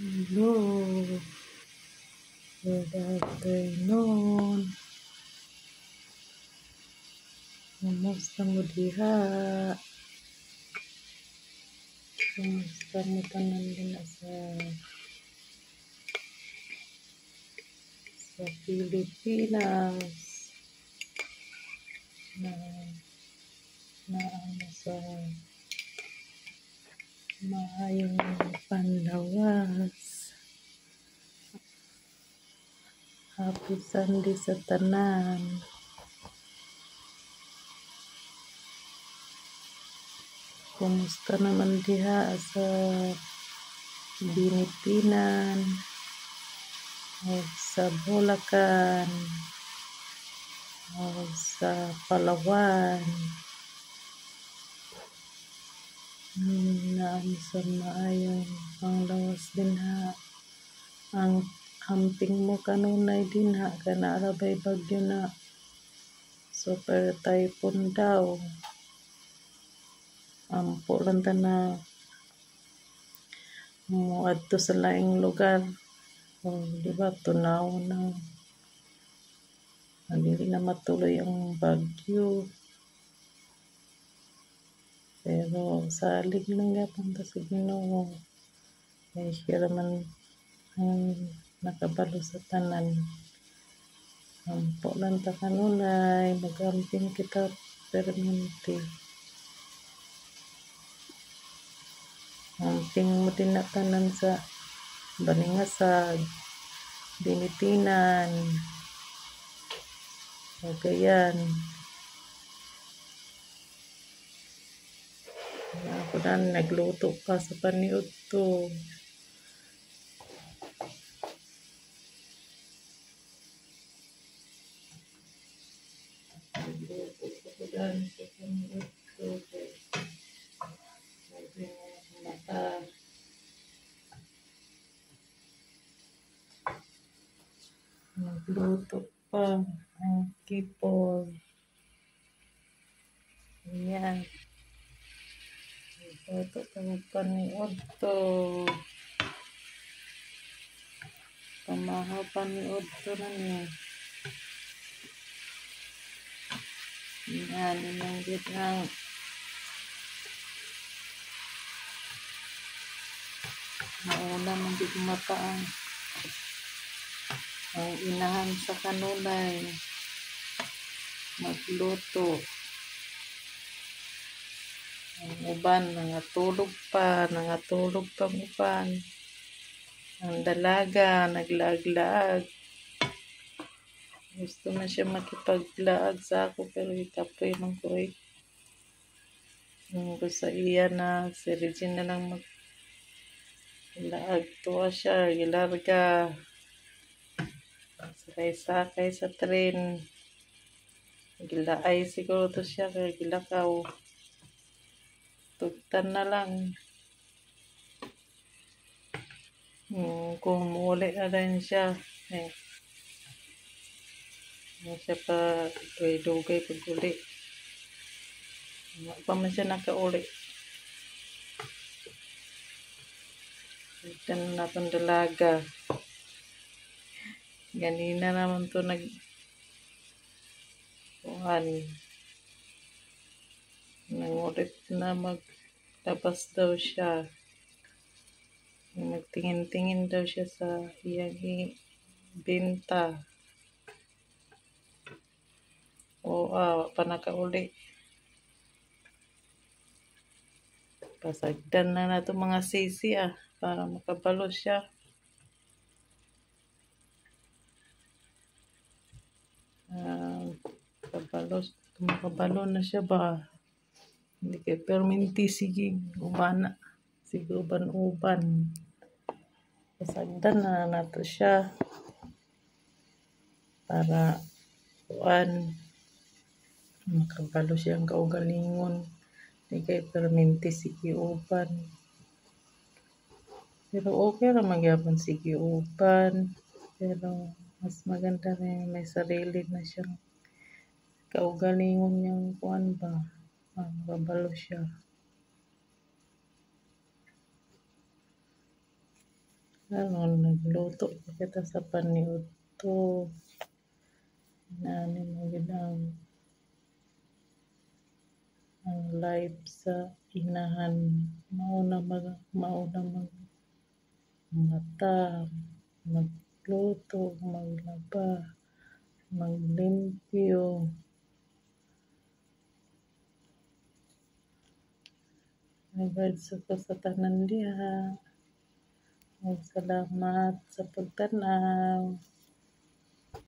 Hello, good afternoon. Kumusta mo diha? Kumusta mo tanan din sa Pilipinas na ano sa maayong panlawas. Happy Sunday sa tanan. Kumusta naman diha sa Binitinan o sa Bulacan o sa Palawan? Na sa maayong panglawas din ha. Ang hamping mo kanunay din ha, kanarabay bagyo na super typhoon daw. Ampo lang ta na mo adto sa laing lugar. Di ba tunaw na hindi na matuloy ang bagyo. Pero salig lang yapon ta sa Ginoo. Kaya siya man ang nakabalo sa tanan. Ampo lang ta kanunay, magamping kita permanente. Amping mo din na tanan sa Baningasag, Binitinan, Cagayan. Ako na nagluto pa sa paniud to. Nagluto pa dan sa paniud to. Mata. Nagluto pa ang kipol. Ayan. Nagluto pa ang paniud to. Pamahaw paniud to na niya. Yan, yung gitnang mauna man di mata ang inahan sa kanunay magluto. Ang uban nangatulog pa ang uban. Ang dalaga naglaag-laag. Gusto na siya makipaglaag sa ako pero ikapoy man ko eh. Kung sa iya na si Regina lang maglaag tuwa siya, gilarga. Sakay-sakay sa tren. Gilaay siguro to siya kaya gilakaw. Tugtan na lang. Kung muli na rin siya. Siya pa dugay pag-uli. Pa man siya nakauli. Ito na itong dalaga. Ganina naman ito nangulit na maglabas daw siya. Nagtingin-tingin daw siya sa iyang ibenta. Pa nakauli. Pasagdan na ito mga sisi para makabalo siya. Makabalo na siya ba? Hindi kay perminti sige ubana. Sige uban-uban. Pasagdan na nato siya para makabalo siyang kaugalingon. Hindi kay perminti sige uban. Pero okay ra magyapon sige uban. Pero mas maganda rin may sarili na siyang kaugalingon niyang ba. Makabalo siya. Karon nagluto pa kita sa paniudto. Nani mo gid ang life sa inahan. Mao na mata, magluto, maglaba, maglimpyo. Nagbarso ko sa tanan diha. Salamat sa pagtanaw.